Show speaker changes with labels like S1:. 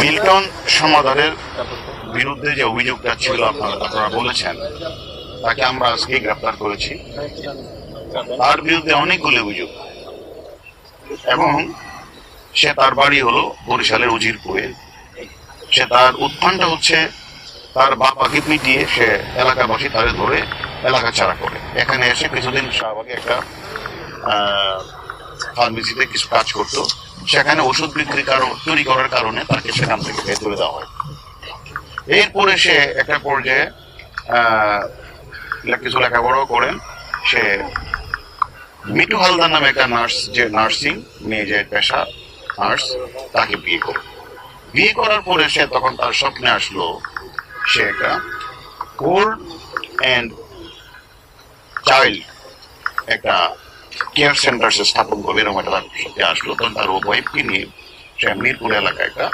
S1: Milton সমাদারের বিরুদ্ধে যে অভিযোগটা ছিল আপনারা বলেছেন, তাকে আমরা আজকে গ্রেপ্তার করেছি। তার বিরুদ্ধে অনেকগুলো অভিযোগ, এবং সে তার বাড়ি হলো বরিশালের উজিরপুরে। সে তার উত্থানটা হচ্ছে তার বাবাকে পিটিয়ে সে এলাকাবাসী তারে ধরে এলাকা ছাড়া করে এখানে এসে কিছুদিন শাহবাগে একটা ফার্মেসিতে কিছু কাজ করতো। সেখানে ওষুধ তৈরি করার কারণে তাকে সেখান থেকে বের করে দেওয়া হয়। এরপরে সে একটা পর্যায়ে কিছু লেখাপড়াও করেন। সে মিটু হালদার নামে একটা নার্স, যে নার্সিং মেয়ে, যে পেশা নার্স, তাকে বিয়ে করার পরে সে তখন তার স্বপ্নে আসলো সে একটা ওল্ড অ্যান্ড চাইল্ড একটা কেয়ার সেন্টার সে স্থাপন করবে, এরকম একটা স্বপ্নে আসলো। তখন তার ওয়াইফকে নিয়ে সে মিরপুর এলাকায় একটা